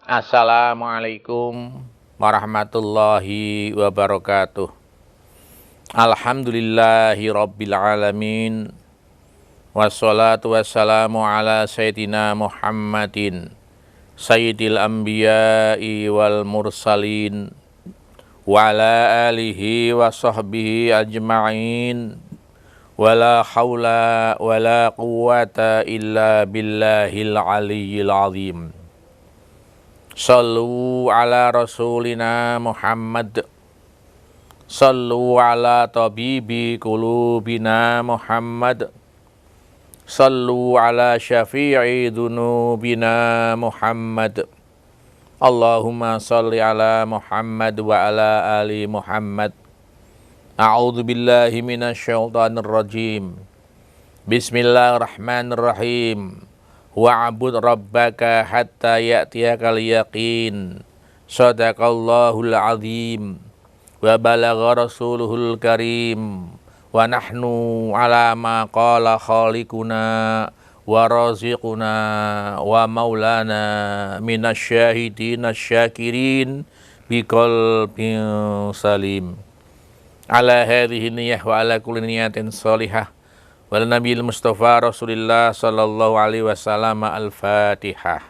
Assalamualaikum warahmatullahi wabarakatuh. Alhamdulillahi rabbil alamin. Wassalatu wassalamu ala sayyidina Muhammadin sayyidil anbiya'i wal mursalin wa ala alihi wa sahbihi ajma'in. Wala hawla wala quwwata illa billahil aliyyil azim. Sallu ala rasulina Muhammad. Sallu ala tabibi qulubina Muhammad. Sallu ala syafi'i dunubina Muhammad. Allahumma salli ala Muhammad wa ala ali Muhammad. A'udzu billahi minasyaitonir rajim. Bismillahirrahmanirrahim. Wa'bud rabbaka hatta ya'tiyakal yaqin. Shadaqallahul azim. Wa balagha rasuluhul karim. Wa nahnu ala ma qala khaliquna wa raziquna wa maulana minasyahidin asyakirin biqalbin salim. Ala hadhihi niyyah wa ala kulli niyatin shalihah. Wal Nabil Mustafa Rasulillah sallallahu alaihi wasallam. Al-Fatihah.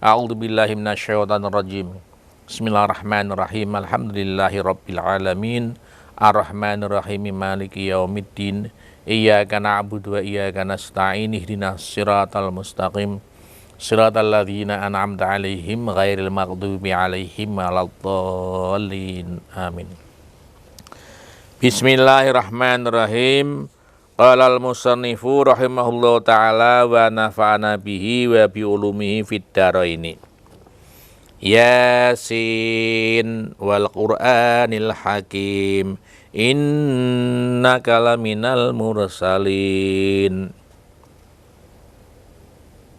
A'udzu billahi minasyaitonir rajim. Bismillahirrahmanirrahim. Alhamdulillahi rabbil alamin. Arrahmanir rahim. Maliki yaumiddin. Iyyaka na'budu wa iyyaka nasta'in. Ihdinas siratal mustaqim. Siratal ladzina an'amta 'alaihim ghairil maghdubi 'alaihim waladdallin. Amin. Bismillahirrahmanirrahim. Qala al-musannifu rahimahullahu ta'ala wa nafa'ana bihi wa bi ulumihi fid dharaini. Yasin wal Qur'anil hakim innaka laminal mursalin.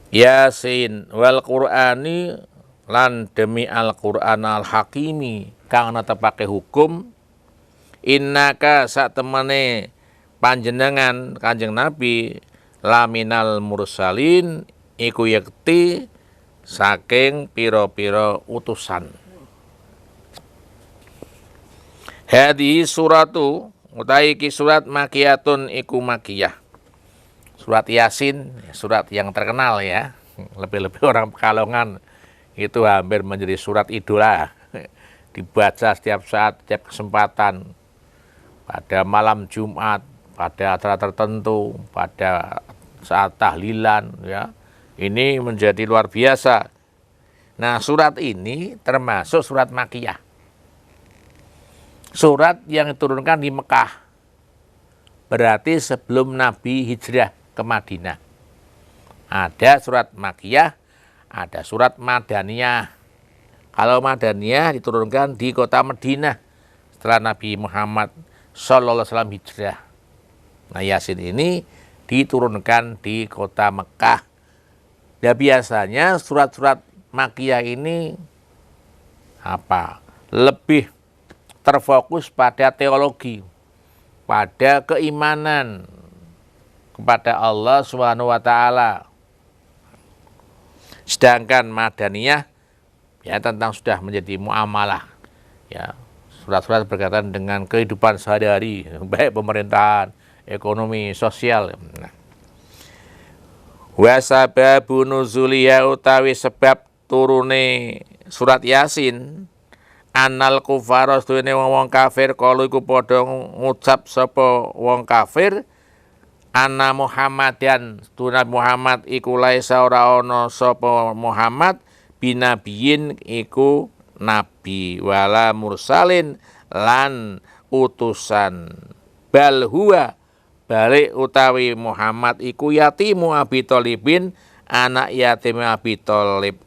Yasin wal Qur'ani lan demi Al-Qur'an al-hakimi kang netepake hukum. Innaka sak temene panjenengan Kanjeng Nabi laminal mursalin iku yekti saking pira-pira utusan. Hadhihi suratu utawi iki surat makiyatun iku makiyah. Surat Yasin, surat yang terkenal ya. Lebih-lebih orang Pekalongan itu hampir menjadi surat idola. Dibaca setiap saat, setiap kesempatan. Pada malam Jumat, pada acara tertentu, pada saat tahlilan ya. Ini menjadi luar biasa. Nah, surat ini termasuk surat Makiyah. Surat yang diturunkan di Mekah. Berarti sebelum Nabi hijrah ke Madinah. Ada surat Makiyah, ada surat Madaniyah. Kalau Madaniyah diturunkan di kota Madinah setelah Nabi Muhammad sallallahu alaihi wasallam hijrah. Nah, Yasin ini diturunkan di kota Mekah. Ya biasanya surat-surat Makiyah ini lebih terfokus pada teologi, pada keimanan kepada Allah Subhanahu wa taala. Sedangkan Madaniyah ya tentang sudah menjadi muamalah. Ya, surat-surat berkaitan dengan kehidupan sehari-hari, baik pemerintahan, ekonomi, sosial. Wa sababu nuzuliya utawi sebab turune surat Yasin anal kufara sedene wong kafir kalu iku padha ngucap sapa wong kafir anna Muhammadan sedune Muhammad iku laisa ora ana sapa Muhammad binabiyin iku nabi wala mursalin lan utusan bal huwa balik utawi Muhammad iku yatimu Abi Thalibin anak yatim Abi Thalib.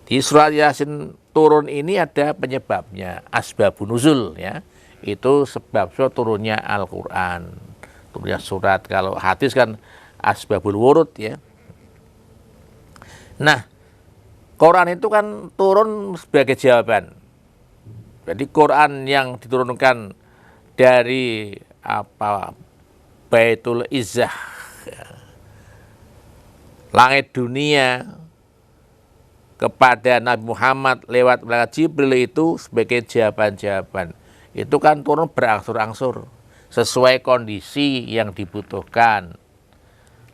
Di surat Yasin turun ini ada penyebabnya, asbabun nuzul ya. Itu sebab turunnya Al-Qur'an. Turunnya surat, kalau hadis kan asbabul wurud ya. Nah, Quran itu kan turun sebagai jawaban. Jadi Quran yang diturunkan dari Baitul Izzah, langit dunia, kepada Nabi Muhammad lewat malaikat Jibril itu sebagai jawaban-jawaban. Itu kan turun berangsur-angsur sesuai kondisi yang dibutuhkan.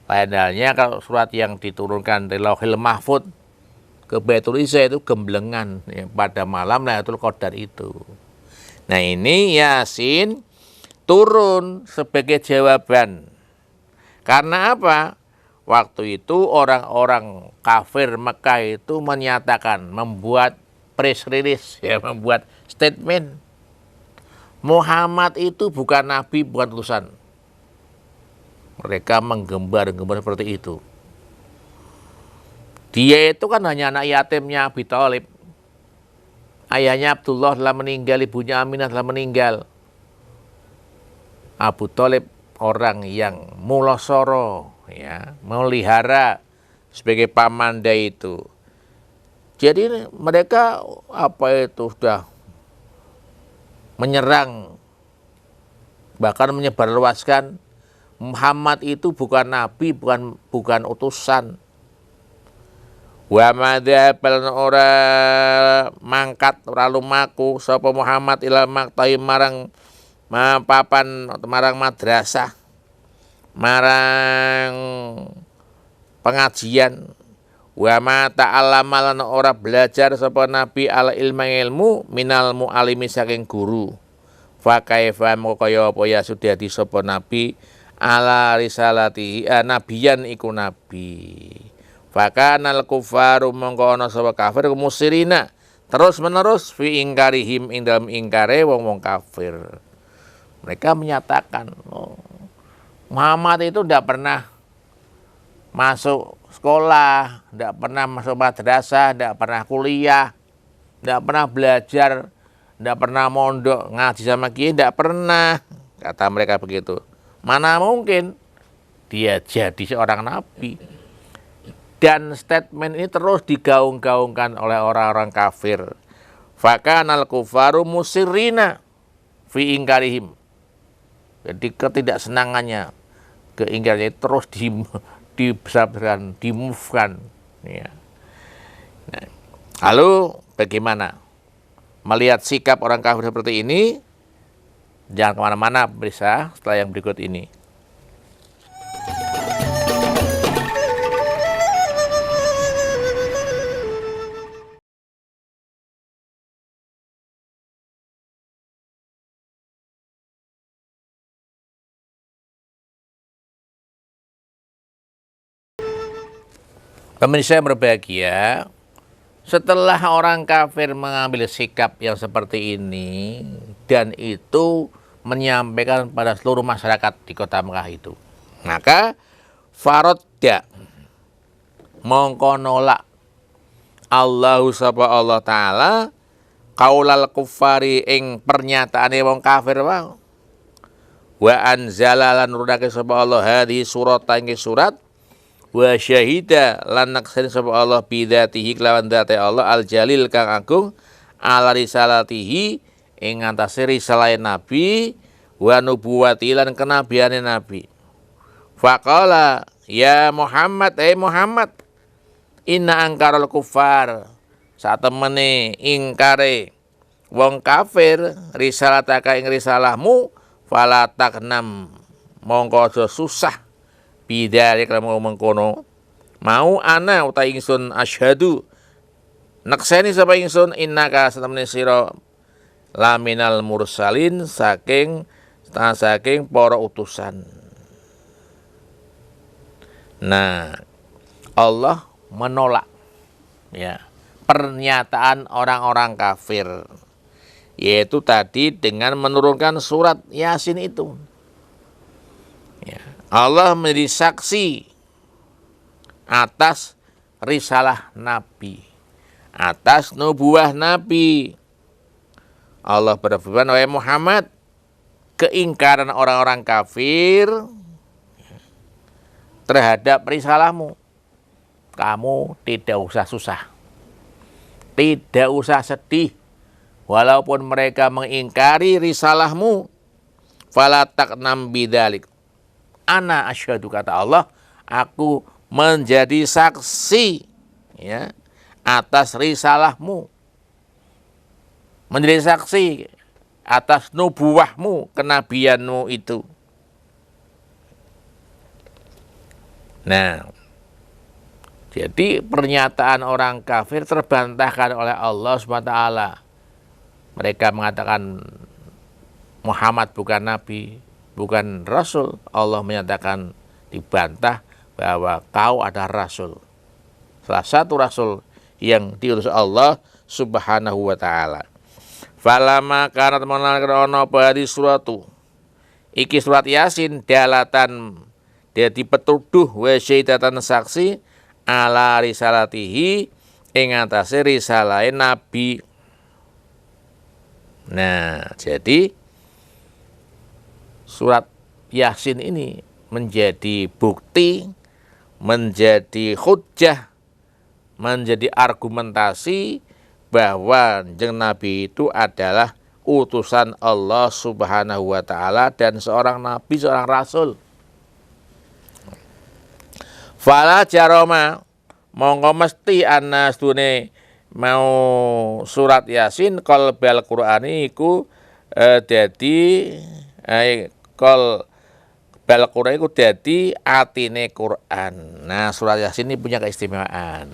Lain halnya kalau surat yang diturunkan dari Lauhil Mahfud ke Baitul Izzah itu gemblengan ya, pada malam Lailatul Qadar itu. Nah ini Yasin turun sebagai jawaban. Karena apa? Waktu itu orang-orang kafir Mekah itu menyatakan, membuat press release, ya, membuat statement. Muhammad itu bukan nabi, bukan utusan. Mereka menggembar-gembar seperti itu. Dia itu kan hanya anak yatimnya Abi Thalib. Ayahnya Abdullah telah meninggal, ibunya Aminah telah meninggal. Abu Thalib orang yang mulosoro, ya, melihara sebagai pamanda itu. Jadi mereka sudah menyerang, bahkan menyebarluaskan Muhammad itu bukan nabi, bukan utusan. Wa madzabal ora mangkat ora lumaku sapa Muhammad ila maktai marang papan marang madrasah, marang pengajian. Wa ma ta'allama lan ora belajar sapa nabi al ilmu minal mualimi saking guru. Fa kaifa kaya apa ya sudah di sapa nabi ala risalati nabiyan iku nabi. Fakanal kufaru mongko ana sapa kafir musirina terus menerus fi ingkarihim ing dalam ingkare wong-wong kafir. Mereka menyatakan Muhammad itu tidak pernah masuk sekolah, tidak pernah masuk madrasah, tidak pernah kuliah, tidak pernah belajar, tidak pernah mondok ngaji sama kiai, tidak pernah, kata mereka begitu. Mana mungkin dia jadi seorang nabi. Dan statement ini terus digaung-gaungkan oleh orang-orang kafir. Fakanal kufaru musirina fi ingkarihim. Jadi ketidaksenangannya, keingkarannya terus dibesarkan, dimove-kan. Ya. Nah, lalu bagaimana melihat sikap orang kafir seperti ini? Jangan kemana-mana, pemirsa, setelah yang berikut ini. Pemirsa yang berbahagia, setelah orang kafir mengambil sikap yang seperti ini dan itu menyampaikan pada seluruh masyarakat di kota Mekah itu, maka farodda mongko nolak Allahu sapa Allah Ta'ala qaulal kufari ing pernyataane wong kafir wae. Wa anzala lan nurunake sapa Allah hadhi surat ing surat wa syahida lan naksani sapa Allah bidzatihi kelawan dzate Allah al jalil kang agung ala risalatihi ing ngantase risalah nabi wa nubuwati lan kenabiane nabi. Faqala ya Muhammad Muhammad inna angkarul kufar saat temene ingkare wong kafir risalataka ing risalahmu fala taknam mongko aja susah bidalik lamun mengkono mau ana uta ingsun asyhadu nakseni sapa ingsun innaka satemene sira laminal mursalin saking para utusan. Nah, Allah menolak ya pernyataan orang-orang kafir, yaitu tadi dengan menurunkan surat Yasin itu. Ya. Allah menjadi saksi atas risalah Nabi, atas nubuah Nabi. Allah berfirman, wahai Muhammad, keingkaran orang-orang kafir terhadap risalahmu, kamu tidak usah susah, tidak usah sedih, walaupun mereka mengingkari risalahmu. Fala taknam bidzalik. Ana asyhadu kata Allah, aku menjadi saksi ya atas risalahmu, menjadi saksi atas nubuwahmu, kenabianmu itu. Nah, jadi pernyataan orang kafir terbantahkan oleh Allah SWT. Mereka mengatakan Muhammad bukan nabi, bukan rasul. Allah menyatakan, dibantah bahwa kau adalah rasul. Salah satu rasul yang diutus Allah Subhanahu wa ta'ala. Falama kanat menalkan ono badi suratu. Iki surat Yasin dalatan dadi petuduh wa syaidatan saksi ala risalatihi ing atase risalahe nabi. Nah, jadi surat Yasin ini menjadi bukti, menjadi hujjah, menjadi argumentasi bahwa jeng Nabi itu adalah utusan Allah Subhanahu wa ta'ala dan seorang nabi, seorang rasul. Fala jaroma mongko mesti ana sedune mau surat Yasin qalbal Qur'ani iku dadi kol bal Qur'an iku dadi atine Qur'an. Nah, surat Yasin ini punya keistimewaan.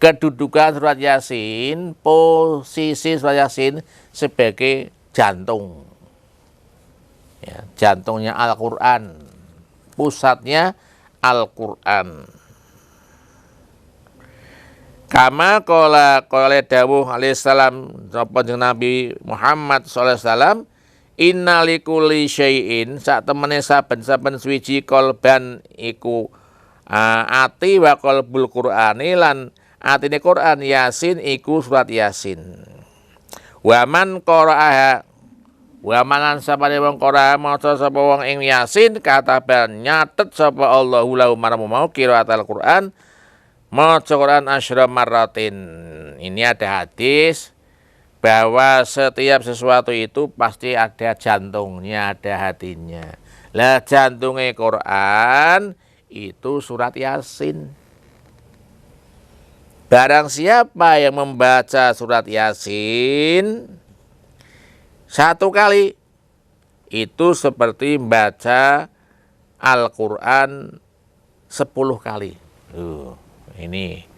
Kedudukan surat Yasin, posisi surat Yasin sebagai jantung. Ya, jantungnya Al-Qur'an. Pusatnya Al-Qur'an. Kama qala dawuh alaihissalam sapa Nabi Muhammad sallallahu alaihi wasallam, inna likulli syai'in sak temene saben-saben suwiji kolban iku ati wa qalbul Qur'ani lan atine Qur'an Yasin iku surat Yasin. Wa man qara'aha wa man sapane wong qara'a maca sapa wong ing Yasin kataban nyatet sapa Allahu lahu maramu mau qiraatul Qur'an maca Qur'an asyra marratin. Ini ada hadis bahwa setiap sesuatu itu pasti ada jantungnya, ada hatinya. Lah jantungnya Quran itu surat Yasin. Barang siapa yang membaca surat Yasin satu kali, itu seperti membaca Al-Quran 10 kali. Ini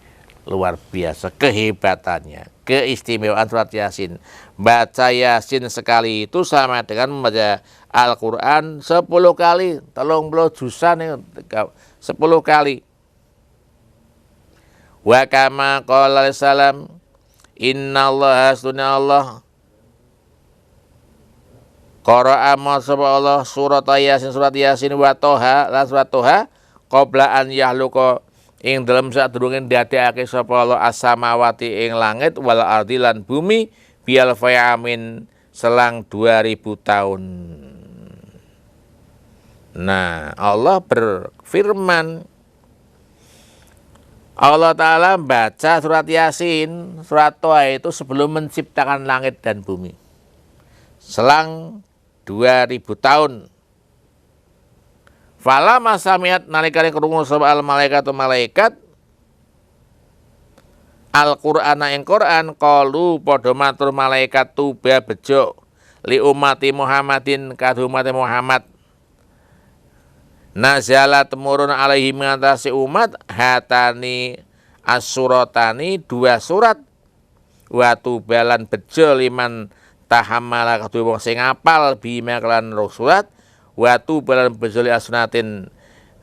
luar biasa kehebatannya, keistimewaan surat Yasin. Baca Yasin sekali itu sama dengan membaca Al-Quran 10 kali, 30 jusan 10 kali. Wa kama qala salam innallaha sunna Allah qara'a ma sapa Allah surat Yasin wa Toha lan surat Toha qabla an yahluqa ing dalem sadurunge ndadekake sapa Allah as-samawati ing langit wal ardi lan bumi bial fayamin selang 2000 tahun. Nah, Allah berfirman, Allah Ta'ala baca surat Yasin, surat Toha itu sebelum menciptakan langit dan bumi. Selang 2000 tahun. Fala masamiat nalikane krungu sapa al malaikat Al-Qur'ana ing Qur'an qalu padha matur malaikat tuba bejo li ummati Muhammadin kadhe umat Muhammad. Nazala temurun alaihi mengatasi umat hatani as-suratani 2 surat watu balan bejo liman tahammala kadhe wong sing apal bima kelan surat watu balan bejo li asnatin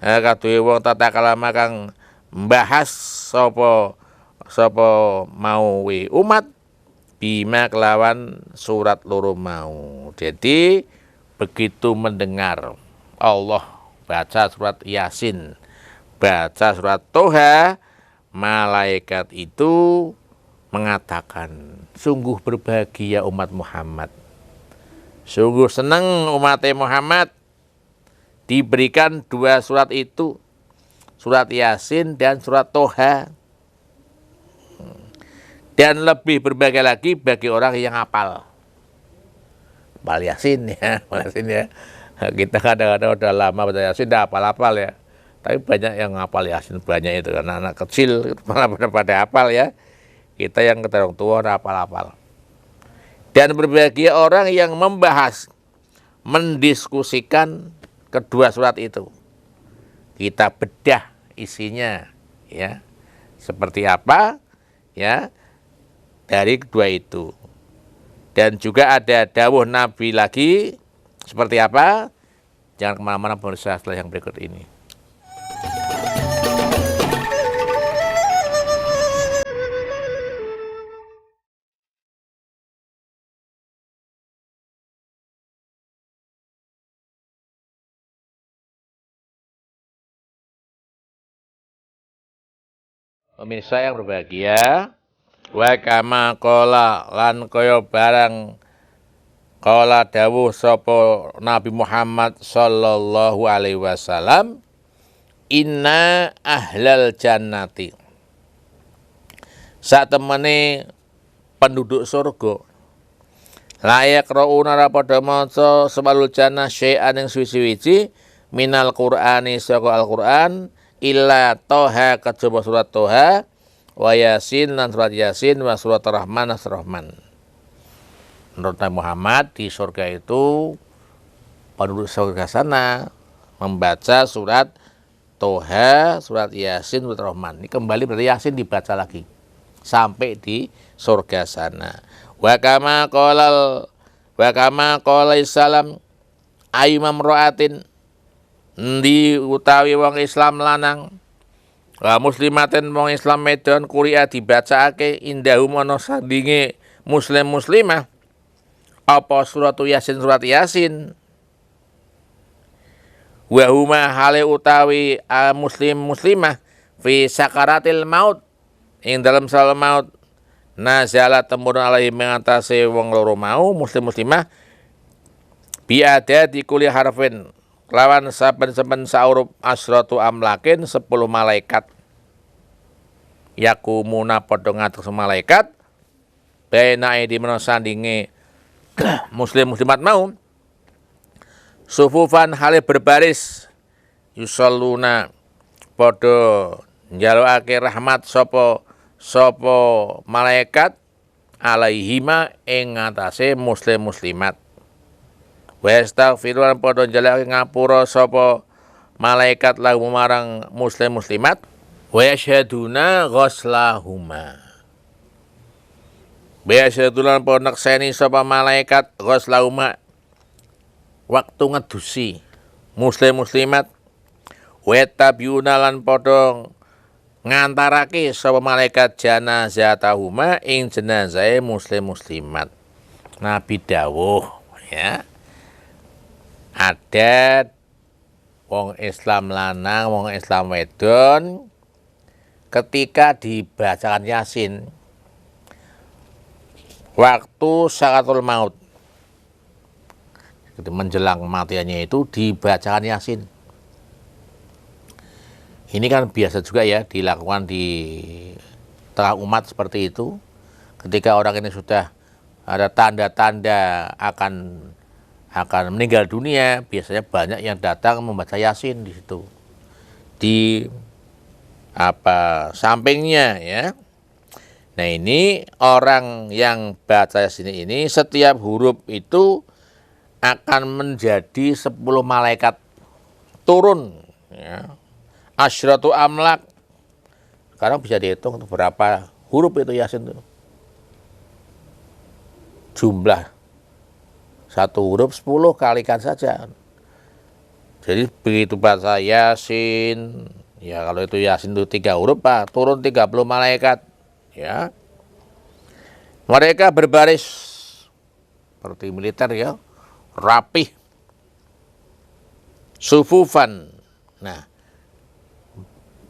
kadhe wong tata kalama kang mbahas sapa mau umat bima kelawan surat loro mau. Jadi begitu mendengar Allah baca surat Yasin, baca surat Toha, malaikat itu mengatakan, sungguh berbahagia umat Muhammad. Sungguh senang umat Muhammad diberikan 2 surat itu, surat Yasin dan surat Toha. Dan lebih berbahagia lagi bagi orang yang hafal. Hafal Yasin ya, Yasin ya. Kita kadang-kadang udah lama baca Yasin, udah hafal-hafal ya. Tapi banyak yang hafal Yasin, banyak itu. Anak-anak kecil malah pada hafal ya. Kita yang keterong tua apal-apal. Dan berbahagia orang yang membahas, mendiskusikan kedua surat itu. Kita bedah isinya, ya. Seperti apa, ya, dari kedua itu. Dan juga ada dawuh Nabi lagi, seperti apa? Jangan kemana-mana pemirsa setelah yang berikut ini. Pemirsa yang berbahagia, wa kama qala lan kaya barang qala dawuh sapa Nabi Muhammad sallallahu alaihi wasallam, inna ahlal jannati, sak temene penduduk surga, layak rauna ra padha maca sebalul jannah syai'an ing suwi-suwi minal qur'ani saka Al-Qur'an illa Toha kejaba surat Toha wa Yasin lan surat Yasin wa surat Rahman Rahman. Menurut Nabi Muhammad di surga itu penduduk surga sana membaca surat Toha, surat Yasin, surat Rahman. Ini kembali berarti Yasin dibaca lagi sampai di surga sana. Wa kama qala salam ayyumam ra'atin ndi utawi wong Islam lanang wa muslimatin wong Islam medon kuria dibacaake indahum ana sandinge muslim muslimah apa surat Yasin wa huma hale utawi muslim muslimah fi sakaratil maut ing dalam salat maut nazala temurun alaihi mengatasi wong loro mau muslim muslimah bi ada di kuliah harfin lawan saben-saben saurup asratu amlakin 10 malaikat yakumuna padha ngatur malaikat baina di menawa sandinge muslim muslimat mau sufufan hale berbaris yusalluna padha njalukake rahmat sapa malaikat alaihima ing ngatasé muslim muslimat. Wa astaghfirullaha padha njalukake ngapura sapa malaikat lahu marang muslim muslimat wa yashhaduna ghuslahuma. Wa yashhaduna padha nekseni sapa malaikat ghuslahuma waktu ngedusi muslim muslimat wa tabiuna lan padha ngantarake sapa malaikat janazatahuma ing jenazahe muslim muslimat. Nabi dawuh, ya, ada wong Islam lanang, wong Islam wedon ketika dibacakan Yasin waktu sakaratul maut, menjelang kematiannya itu dibacakan Yasin. Ini kan biasa juga ya dilakukan di tengah umat seperti itu. Ketika orang ini sudah ada tanda-tanda akan meninggal dunia, biasanya banyak yang datang membaca Yasin di situ. Di sampingnya, ya. Nah, ini orang yang baca Yasin ini setiap huruf itu akan menjadi 10 malaikat turun, ya. Asyratu amlak. Sekarang bisa dihitung berapa huruf itu Yasin itu. Jumlah satu huruf 10 kalikan saja. Jadi begitu baca Yasin, ya kalau itu Yasin itu 3 huruf, Pak, turun 30 malaikat, ya. Mereka berbaris seperti militer, ya, rapih, sufufan. Nah,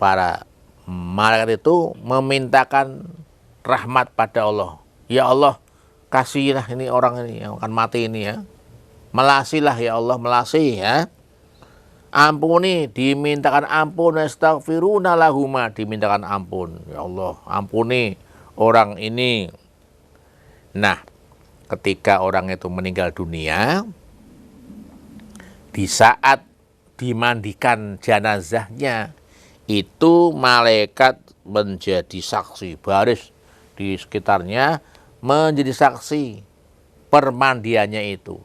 para malaikat itu memintakan rahmat pada Allah. Ya Allah, kasihlah ini orang ini yang akan mati ini, ya. Melasilah ya Allah, melasi, ya. Ampuni, dimintakan ampun, astaghfiruna lahuma, dimintakan ampun. Ya Allah, ampuni orang ini. Nah, ketika orang itu meninggal dunia, di saat dimandikan jenazahnya, itu malaikat menjadi saksi, baris di sekitarnya menjadi saksi permandiannya itu.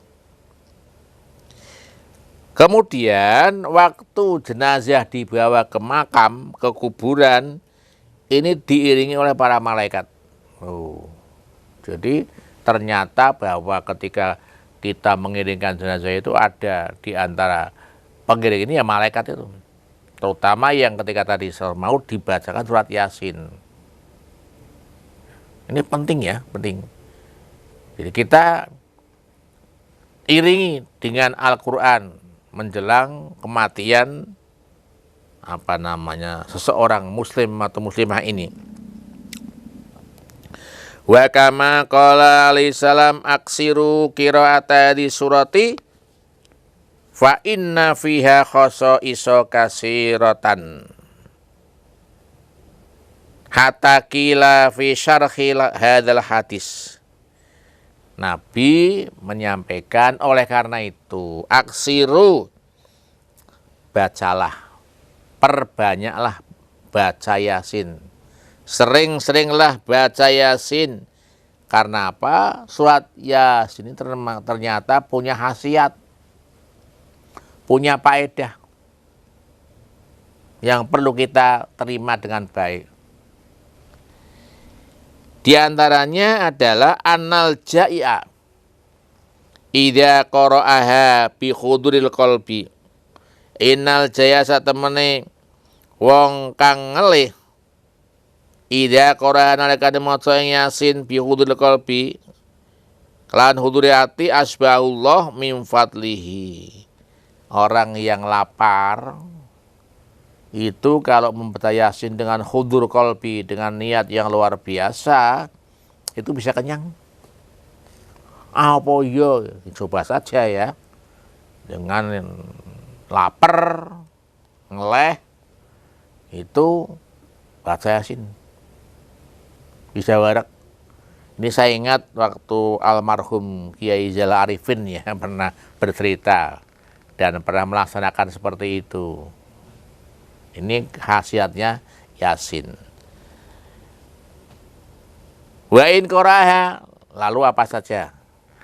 Kemudian waktu jenazah dibawa ke makam, ke kuburan, ini diiringi oleh para malaikat. Jadi ternyata bahwa ketika kita mengiringkan jenazah itu ada di antara pengiring ini ya malaikat itu. Terutama yang ketika tadi mau dibacakan surat Yasin. Ini penting ya, penting. Jadi kita iringi dengan Al-Quran menjelang kematian seseorang muslim atau muslimah ini. Wa kama qala alaihi salam aksiru qiraata di surati fa inna fiha khasaiso kasiratan hatta qila fi syarhi hadzal hadis. Nabi menyampaikan, oleh karena itu aksiru, bacalah, perbanyaklah baca Yasin, sering-seringlah baca Yasin. Karena apa? Surat Yasin ini ternyata punya khasiat, punya faedah yang perlu kita terima dengan baik. Di antaranya adalah annal ja'i'a idza qara'aha bi khuduril qalbi. Innal jaya satemene wong kang ngelih idza qara'a nalika maca Yasin bi khuduril qalbi kelan huduri ati asbahullah min fadlihi. Orang yang lapar itu kalau membaca Yasin dengan hudur qalbi, dengan niat yang luar biasa, itu bisa kenyang. Apa iya? Coba saja ya. Dengan lapar, ngeleh, itu baca Yasin. Bisa warak. Ini saya ingat waktu almarhum Kiai Zainal Arifin ya pernah bercerita dan pernah melaksanakan seperti itu. Ini khasiatnya Yasin. Wa in qaraha, lalu apa saja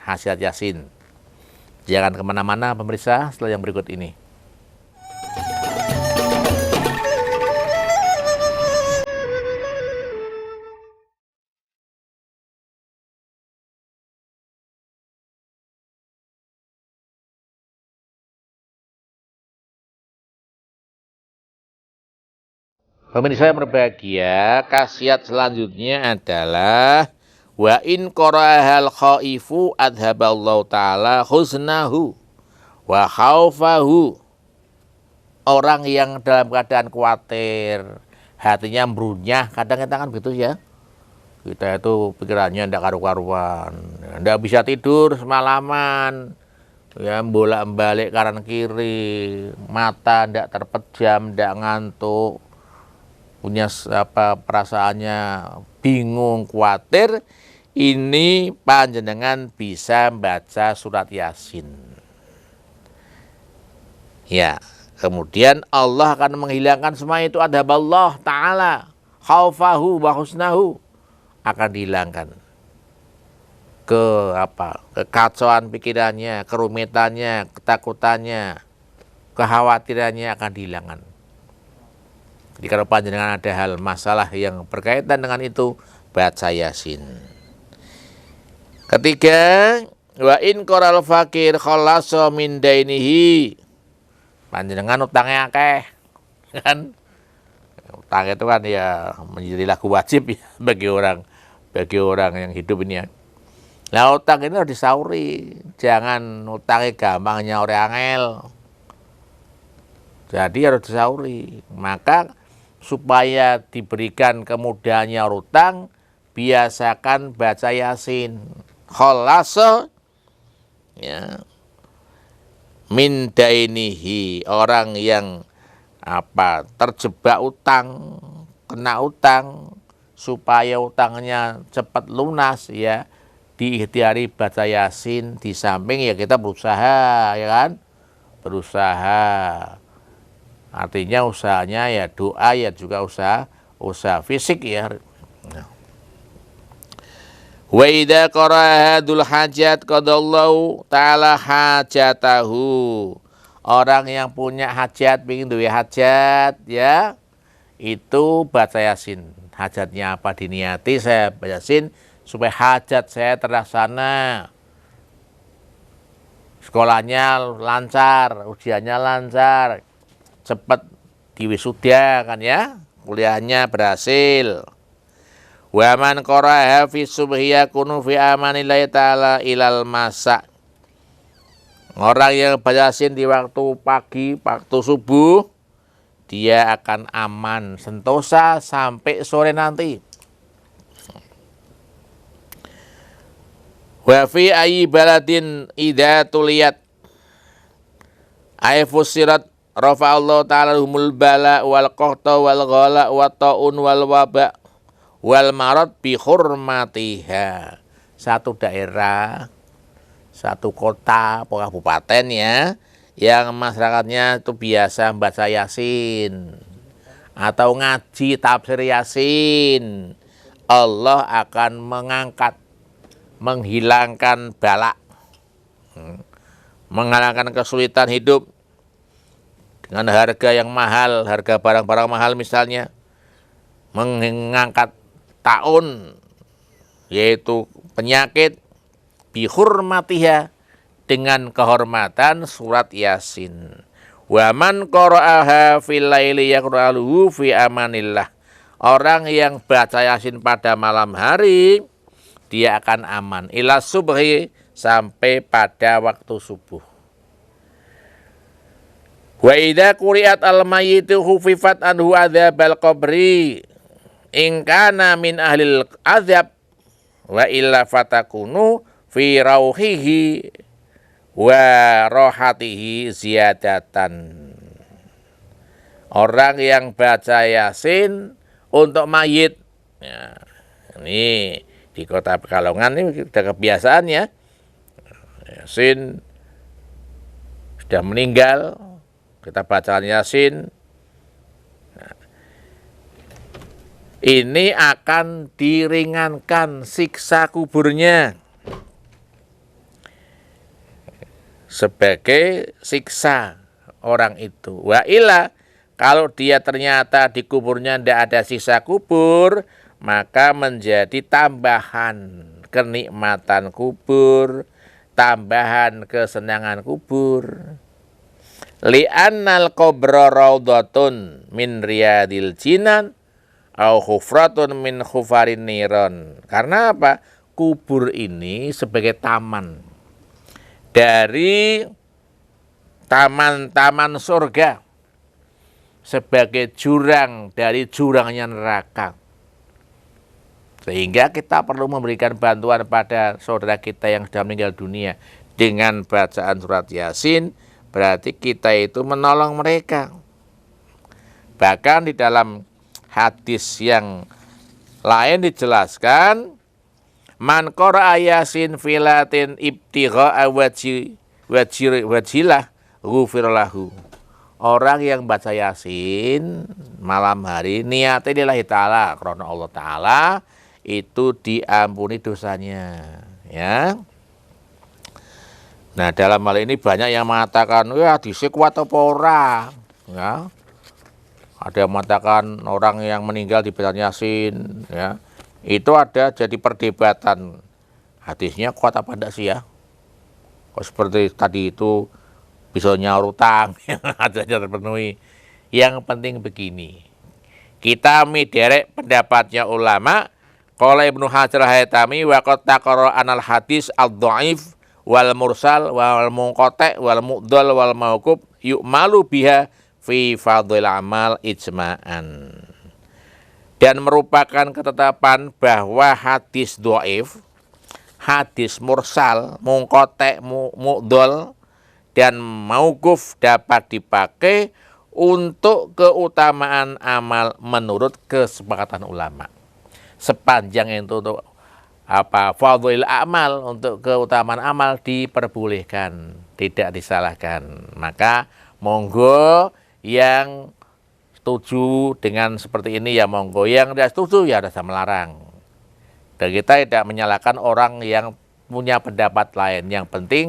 khasiat Yasin? Jangan kemana-mana pemirsa, setelah yang berikut ini. Pemirsa yang berbahagia, khasiat selanjutnya adalah wa in qara'ahal khaifu adhaballahu ta'ala husnahu wa khaufahu. Orang yang dalam keadaan khawatir, hatinya merunyah, kadang kita kan gitu ya. Kita itu pikirannya ndak karu-karuan, ndak bisa tidur semalaman, ya bolak-balik kanan kiri, mata ndak terpejam, ndak ngantuk, punya perasaannya bingung, khawatir. Ini panjenengan bisa baca surat Yasin. Ya, kemudian Allah akan menghilangkan semua itu, adhaballah ta'ala khaufahu wa husnahu, akan dihilangkan kekacauan pikirannya, kerumitannya, ketakutannya, kekhawatirannya akan dihilangkan. Jadi kalau panjenengan ada hal masalah yang berkaitan dengan itu, baca Yasin. Ketiga, wa in qaral fakir khallasa min dainihi. Panjenengan utangnya akeh, kan? Utang itu kan ya menjadi laku wajib ya bagi orang yang hidup ini ya. Nah, utang ini harus disauri, jangan utangnya gampangnya orang angel. Jadi harus disauri. Maka supaya diberikan kemudahannya utang, biasakan baca Yasin. Khalasa ya min dainihi, orang yang terjebak utang, kena utang, supaya utangnya cepat lunas ya, diikhtiari baca Yasin. Di samping ya kita berusaha, ya kan, berusaha, artinya usahanya ya doa, ya juga usaha fisik ya. Wa idza qara'a dzul hajat qadallahu ta'ala hajatahu. Orang yang punya hajat, ingin duwe hajat ya, itu baca Yasin. Hajatnya apa diniati, saya baca Yasin supaya hajat saya terlaksana. Sekolahnya lancar, ujiannya lancar, cepat diwisuda kan ya, kuliahnya berhasil. Wa man qara'a fi subhi yakunu fi amanillahi ta'ala ilal masa. Orang yang baca Yasin di waktu pagi, waktu subuh, dia akan aman sentosa sampai sore nanti. Wa fi ayyi baladin idza tuliyat ay fusirat rafa'allahu ta'ala humul bala wal qahta wal ghala wa taun wal waba wal marad bi hurmatiha. Satu daerah, satu kota, kabupaten ya, yang masyarakatnya itu biasa baca Yasin atau ngaji tafsir Yasin, Allah akan mengangkat, menghilangkan bala, menghilangkan kesulitan hidup dengan harga yang mahal, harga barang-barang mahal misalnya, mengangkat taun, yaitu penyakit, bihurmatiha, dengan kehormatan surat Yasin. Wa man qara'aha fil laili yaqra'uhu fi amanillah. Orang yang baca Yasin pada malam hari, dia akan aman ila subhi, sampai pada waktu subuh. Wa idza quri'at al-mayyitu khufifat anhu adzabal qabri in kana min ahlil azab wa illa fatakunu fi rauhihi wa rohatihi ziyadatan. Orang yang baca Yasin untuk mayit ya, ini di kota Pekalongan ini sudah kebiasaan ya, Yasin sudah meninggal, kita bacaan Yasin. Nah, ini akan diringankan siksa kuburnya sebagai siksa orang itu. Wa illa, kalau dia ternyata di kuburnya tidak ada siksa kubur, maka menjadi tambahan kenikmatan kubur, tambahan kesenangan kubur. Li'annal qabra raudhatun min riyadil jinan au khufratun min khufarin niron. Karena apa? Kubur ini sebagai taman dari taman-taman surga, sebagai jurang dari jurangnya neraka. Sehingga kita perlu memberikan bantuan pada saudara kita yang sudah meninggal dunia dengan bacaan surat Yasin. Berarti kita itu menolong mereka. Bahkan di dalam hadis yang lain dijelaskan, man qara'a Yasin filatin ibtigha'a wajilah ghufir lahu. Orang yang baca Yasin malam hari niatnya lillahi ta'ala, karena Allah Ta'ala, itu diampuni dosanya ya. Nah, dalam hal ini banyak yang mengatakan, ya hadisnya kuat apa ora ya. Ada yang mengatakan orang yang meninggal dibaca Yasin ya. Itu ada jadi perdebatan, hadisnya kuat apa enggak sih ya. Kok seperti tadi itu bisa nyaur utang yang hadisnya terpenuhi. Yang penting begini, kita miderek pendapatnya ulama. Qala Ibnu Hajar al-Haytami wa qad taqarra anal hadis ad-dhaif wal mursal wal munqati wal mu'dhal wal mauqub yu'malu biha fi fadhil amal ijma'an. Dan merupakan ketetapan bahwa hadis dhaif, hadis mursal, munqati, mu'dhal dan mauquf dapat dipakai untuk keutamaan amal menurut kesepakatan ulama. Sepanjang itu untuk fadhil amal, untuk keutamaan amal diperbolehkan, tidak disalahkan. Maka monggo yang setuju dengan seperti ini ya monggo, yang tidak setuju ya rasa melarang. Dan kita tidak menyalahkan orang yang punya pendapat lain. Yang penting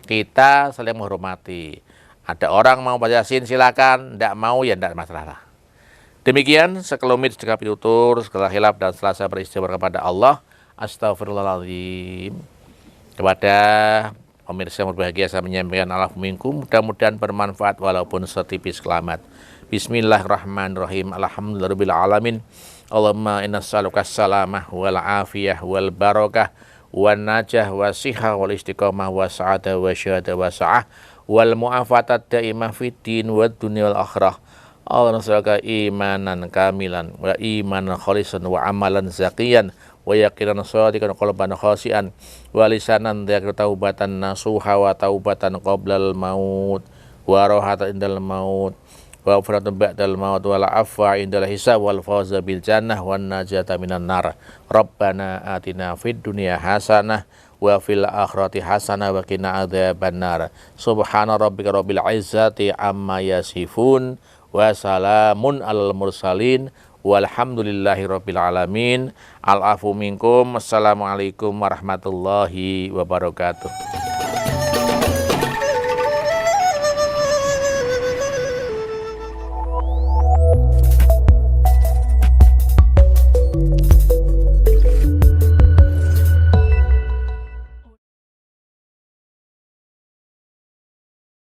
kita saling menghormati. Ada orang mau baca Yasin silakan, tidak mau ya tidak masalah. Demikian sekelumit sedekap tutur, segala hilaf dan selasa beristighfar kepada Allah. Astagfirullahaladzim. Kepada pemirsa yang berbahagia saya menyampaikan Allah minkum, mudah-mudahan bermanfaat walaupun setipis kelamat. Bismillahirrahmanirrahim. Alhamdulillahirabbil alamin. Allahumma inna nas'aluka salamah wal afiyah wal barakah wan najah wasihah wal istiqamah wa sa'adah wa syahadah wa sa'ah wal mu'afatat daimah fid din wad dunya wal akhirah. Allah nas'aluka imanan kamilan wa imanan khalisan wa amalan zakiyan wa yaqinan shadiqan qalban khasian wa lisanan dzakir taubatan nasuha wa taubatan qoblal maut wa rohatan indal maut wa ufratun ba'dal maut wal afwa indal hisab wal fawza bil jannah wan najata minan nar. Rabbana atina fid dunya hasanah wa fil akhirati hasanah wa qina adzabannar. Subhana rabbika rabbil izzati amma yasifun wa salamun alal mursalin walhamdulillahi rabbil alamin. Al afu minkum. Assalamualaikum warahmatullahi wabarakatuh.